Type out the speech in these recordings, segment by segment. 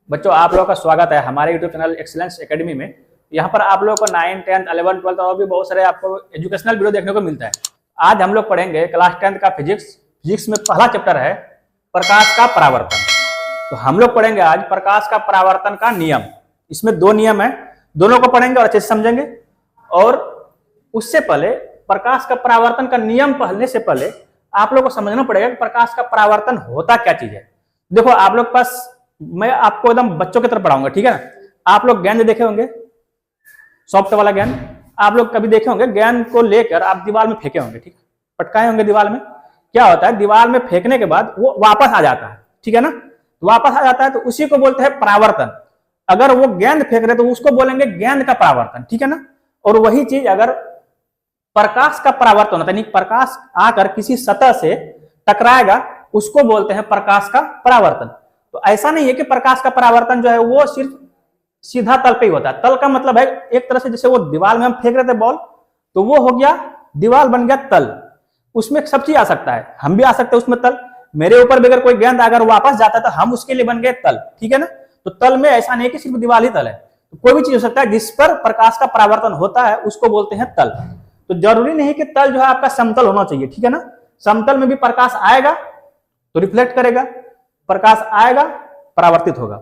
बच्चों आप लोगों का स्वागत है हमारे यूट्यूब चैनल एक्सीलेंस एकेडमी में। यहाँ पर आप लोगों को 9, 10, 11, 12 और भी बहुत सारे आपको एजुकेशनल वीडियो देखने को मिलता है। आज हम लोग पढ़ेंगे क्लास 10 का फिजिक्स में पहला चैप्टर है प्रकाश का परावर्तन। तो हम लोग पढ़ेंगे आज प्रकाश का परावर्तन का नियम। इसमें 2 नियम है, दोनों को पढ़ेंगे और अच्छे से समझेंगे। और उससे पहले प्रकाश का परावर्तन का नियम पढ़ने से पहले आप लोग को समझना पड़ेगा कि प्रकाश का परावर्तन होता क्या चीज है। देखो आप लोग पास मैं आपको एकदम बच्चों की तरफ पढ़ाऊंगा, ठीक है ना। आप लोग गेंद देखे होंगे, सॉफ्ट वाला गेंद आप लोग कभी देखे होंगे। गेंद को लेकर आप दीवार में फेंके होंगे, ठीक है, पटकाए होंगे दीवार में। क्या होता है, दीवार में फेंकने के बाद वो वापस आ जाता है, ठीक है ना। वापस आ जाता है तो उसी को बोलते हैं परावर्तन। अगर वो गेंद फेंक रहे तो उसको बोलेंगे गेंद का परावर्तन, ठीक है ना। और वही चीज अगर प्रकाश का परावर्तन होता है, प्रकाश आकर किसी सतह से टकराएगा, उसको बोलते हैं प्रकाश का परावर्तन। तो ऐसा नहीं है कि प्रकाश का परावर्तन जो है वो सिर्फ सीधा तल पे ही होता है। तल का मतलब है एक तरह से जैसे वो दीवार में हम फेंक रहे थे बॉल, तो वो हो गया दीवार बन गया तल। उसमें सब चीज आ सकता है, हम भी आ सकते हैं उसमें तल। मेरे ऊपर भी अगर कोई गेंद अगर वापस जाता है तो हम उसके लिए बन गए तल, ठीक है ना। तो तल में ऐसा नहीं है कि सिर्फ दीवार ही तल है, तो कोई भी चीज हो सकता है जिस पर प्रकाश का परावर्तन होता है उसको बोलते हैं तल। तो जरूरी नहीं कि तल जो है आपका समतल होना चाहिए, ठीक है ना। समतल में भी प्रकाश आएगा तो रिफ्लेक्ट करेगा, प्रकाश आएगा परावर्तित होगा।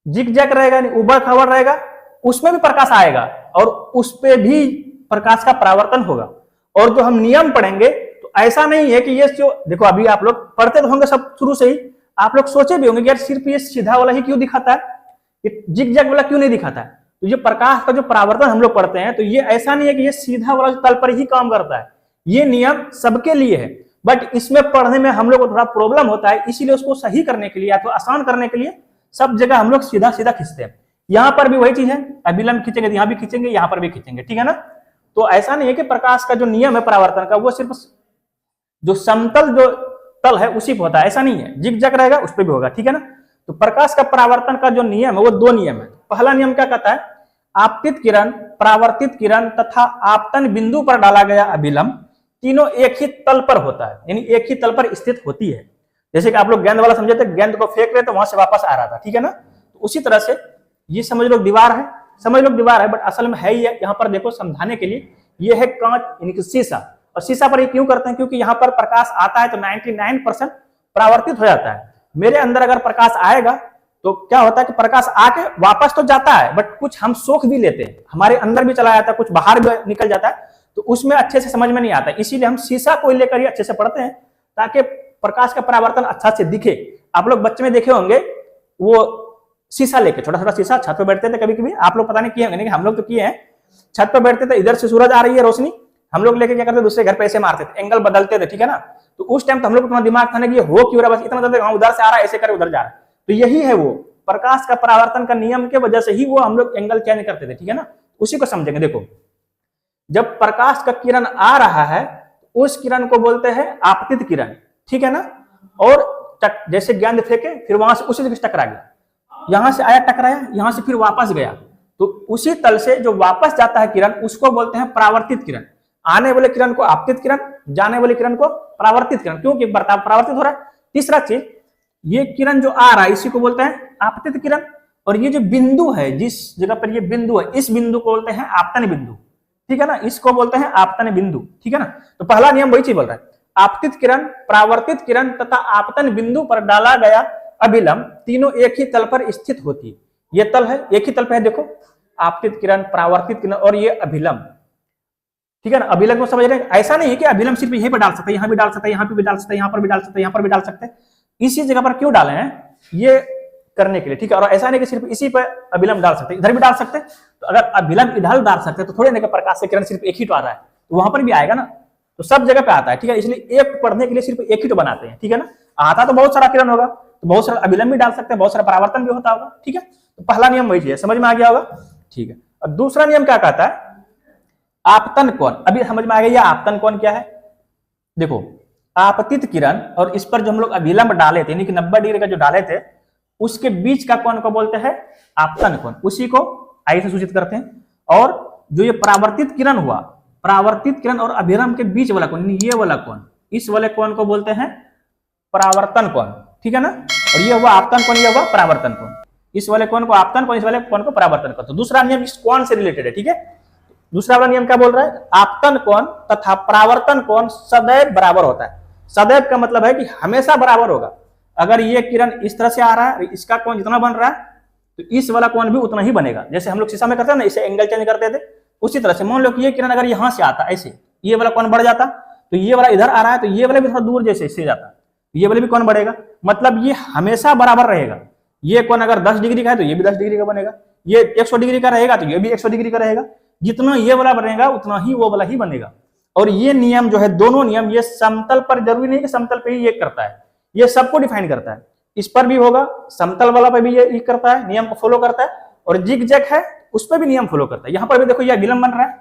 जिग-जैग रहेगा, उबड़ खाबड़ रहेगा, उसमें भी प्रकाश आएगा और उस पे भी प्रकाश का परावर्तन होगा। और जो हम नियम पढ़ेंगे तो ऐसा नहीं है कि ये जो देखो अभी आप लोग पढ़ते तो होंगे सब शुरू से ही, आप लोग सोचे भी होंगे कि यार सिर्फ ये सीधा वाला ही क्यों दिखाता है, ये जिग-जैग वाला क्यों नहीं दिखाता है। तो ये प्रकाश का जो परावर्तन हम लोग पढ़ते हैं तो ये ऐसा नहीं है कि ये सीधा वाला तल पर ही काम करता है। ये नियम सबके लिए है, बट इसमें पढ़ने में हम लोग को थोड़ा प्रॉब्लम होता है, इसीलिए उसको सही करने के लिए या तो आसान करने के लिए सब जगह हम लोग सीधा सीधा खींचते हैं। यहाँ पर भी वही चीज है, अभिलंब खींचेंगे यहाँ भी खींचेंगे, यहाँ पर भी खींचेंगे, ठीक है ना। तो ऐसा नहीं है कि प्रकाश का जो नियम है परावर्तन का वो सिर्फ जो समतल जो तल है उसी पर होता है, ऐसा नहीं है। जिग-जैग रहेगा उस पर भी होगा, ठीक है ना। तो प्रकाश का परावर्तन का जो नियम है वो 2 नियम है। पहला नियम क्या कहता है, आपतित किरण, परावर्तित किरण तथा आपतन बिंदु पर डाला गया अभिलंब तीनों एक ही तल पर होता है, यानी एक ही तल पर स्थित होती है। जैसे कि आप लोग गेंद वाला समझे थे, गेंद को फेंक रहे तो वहां से वापस आ रहा था, ठीक है ना। तो उसी तरह से ये समझ लो दीवार है, समझ लो दीवार है, बट असल में है ही है। यहाँ पर देखो समझाने के लिए ये है कांच यानी कि शीशा। और शीशा पर ये क्यों करते हैं, क्योंकि यहाँ पर प्रकाश आता है तो 99% परावर्तित हो जाता है। मेरे अंदर अगर प्रकाश आएगा तो क्या होता है कि प्रकाश आके वापस तो जाता है, बट कुछ हम सोख भी लेते हैं, हमारे अंदर भी चला जाता है, कुछ बाहर भी निकल जाता है, तो उसमें अच्छे से समझ में नहीं आता। इसीलिए हम शीशा को लेकर ही अच्छे से पढ़ते हैं ताकि प्रकाश का परावर्तन अच्छा से दिखे। आप लोग बच्चे में देखे होंगे वो शीशा लेके, छोटा छोटा शीशा, छत पे बैठते थे कभी कभी, आप लोग पता नहीं किए होंगे, नहीं हम लोग तो किए हैं। छत पे बैठते थे, इधर से सूरज आ रही है रोशनी, हम लोग लेके क्या करते, दूसरे घर पे ऐसे मारते थे, एंगल बदलते थे, ठीक है ना। तो उस टाइम तो हम लोग को दिमाग था ना कि हो क्यों रहा, बस इतना उधर से आ रहा है, ऐसे कर उधर जा रहा है। तो यही है वो प्रकाश का परावर्तन का नियम के वजह से ही वो हम लोग एंगल चेंज करते थे, ठीक है ना। उसी को समझेंगे। देखो जब प्रकाश का किरण आ रहा है उस किरण को बोलते हैं आपतित किरण, ठीक है ना। और जैसे गेंद फेंके फिर वहां से उसी जगह टकरा गया, यहां से आया टकराया, यहां से फिर वापस गया, तो उसी तल से जो वापस जाता है किरण उसको बोलते हैं परावर्तित किरण। आने वाले किरण को आपतित किरण, जाने वाले किरण को परावर्तित किरण, क्योंकि परावर्तित हो रहा है। तीसरा चीज, ये किरण जो आ रहा है इसी को बोलते हैं आपतित किरण। और ये जो बिंदु है, जिस जगह पर ये बिंदु है, इस बिंदु को बोलते हैं आपतन बिंदु, ठीक है ना। इसको बोलते हैं आपतन बिंदु, ठीक है ना। तो पहला नियम वही चीज बोल रहा है, आपतित किरण, परावर्तित किरण तथा आपतन बिंदु पर डाला गया अभिलंब तीनों एक ही तल पर स्थित होती है। ये तल है, एक ही तल पे है, देखो आपतित किरण, परावर्तित किरण और ये अभिलंब, ठीक है ना। अभिलंब को समझ रहे हैं, ऐसा नहीं है कि अभिलंब सिर्फ यहीं पर डाल सकते हैं, यहाँ भी डाल सकते हैं, यहाँ पे भी डाल सकते हैं, यहाँ पर भी डाल सकते हैं, यहाँ पर भी डाल सकते हैं। इसी जगह पर क्यों डाले हैं ये करने के लिए, ठीक है। और ऐसा नहीं कि सिर्फ इसी पर अभिलंब डाल सकते हैं, इधर भी डाल सकते हैं। तो अगर अभिलंब इधर डाल सकते हैं तो थोड़े नहीं कि प्रकाश से किरण सिर्फ एक ही तो आ रहा है, तो वहां पर भी आएगा ना। तो सब जगह पे आता है, ठीक है। इसलिए एक पढ़ने के लिए सिर्फ एक ही तो बनाते हैं, ठीक है ना। आता तो बहुत सारा किरण होगा तो बहुत सारा अभिलंब भी डाल सकते हैं, बहुत सारा परावर्तन भी होता होगा, ठीक है। तो पहला नियम वही है, समझ में आ गया होगा, ठीक है। और दूसरा नियम क्या कहता है, आपतन कोण। अभी समझ में आ गया आपतन कोण क्या है। देखो आपतित किरण और इस पर जो हम लोग अभिलंब डाले थे, यानी कि 90 डिग्री का जो डाले थे, उसके बीच का कोण को बोलते हैं आपतन कोण, उसी को आई से सूचित करते हैं। और जो ये परावर्तित किरण हुआ, परावर्तित किरण और अभिलंब के बीच वाला कोण, ये वाला कोण, इस वाले कोण को बोलते हैं परावर्तन कोण, ठीक है ना। और ये हुआ आपतन कोण, ये हुआ परावर्तन कोण। इस वाले कोण को आपतन कोण, इस वाले कोण को परावर्तन कर। तो दूसरा नियम इस कोण से रिलेटेड है, ठीक है। दूसरा वाला नियम क्या बोल रहा है, आपतन कोण तथा परावर्तन कोण सदैव बराबर होता है। सदैव का मतलब है कि हमेशा बराबर होगा। अगर ये किरण इस तरह से आ रहा है, इसका कोण जितना बन रहा है तो इस वाला कोण भी उतना ही बनेगा। जैसे हम लोग शीशा में करते हैं ना, इसे एंगल चेंज करते थे, उसी तरह से मान लो कि ये किरण अगर यहां से आता ऐसे, ये वाला कोण बढ़ जाता, तो ये वाला इधर आ रहा है तो ये वाला भी थोड़ा दूर जैसे इससे जाता, ये वाले भी कोण बढ़ेगा। मतलब ये हमेशा बराबर रहेगा। ये कोण अगर 10 डिग्री का है तो ये भी 10 डिग्री का बनेगा, ये 100 डिग्री का रहेगा तो ये भी 100 डिग्री का रहेगा। जितना ये वाला बनेगा उतना ही वो वाला ही बनेगा। और ये नियम जो है, दोनों नियम, ये समतल पर जरूरी नहीं कि समतल पे ही ये करता है, ये सबको डिफाइन करता है। इस पर भी होगा, समतल वाला पे भी ये करता है, नियम को फॉलो करता है। और जिगजैग है उस पर भी नियम फॉलो करता है। यहाँ पर भी देखो ये विलंब बन रहा है,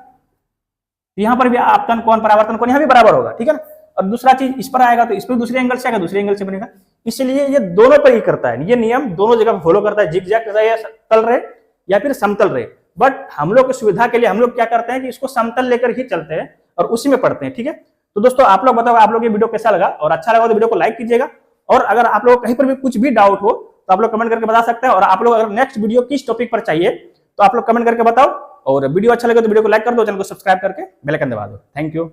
यहाँ पर भी आपतन कोण परावर्तन कोण यहाँ भी बराबर होगा, ठीक है ना। और दूसरा चीज इस पर आएगा तो इस पर दूसरे एंगल से आएगा, दूसरे एंगल से बनेगा। इसलिए ये दोनों पर ही करता है, ये नियम दोनों जगह फॉलो करता है, जिगजैग रहे, तल रहे या फिर समतल रहे। बट हम लोग की सुविधा के लिए हम लोग क्या करते हैं कि इसको समतल लेकर ही चलते हैं और उसी में पढ़ते हैं, ठीक है। तो दोस्तों आप लोग बताओ, आप लोग ये वीडियो कैसा लगा, और अच्छा लगा तो वीडियो को लाइक कीजिएगा। और अगर आप लोग कहीं पर भी कुछ भी डाउट हो तो आप लोग कमेंट करके बता सकते हैं। और आप लोग अगर नेक्स्ट वीडियो किस टॉपिक पर चाहिए तो आप लोग कमेंट करके बताओ। और वीडियो अच्छा लगे तो वीडियो को लाइक कर दो, चैनल को सब्सक्राइब करके बेल आइकन दबा दो। Thank you.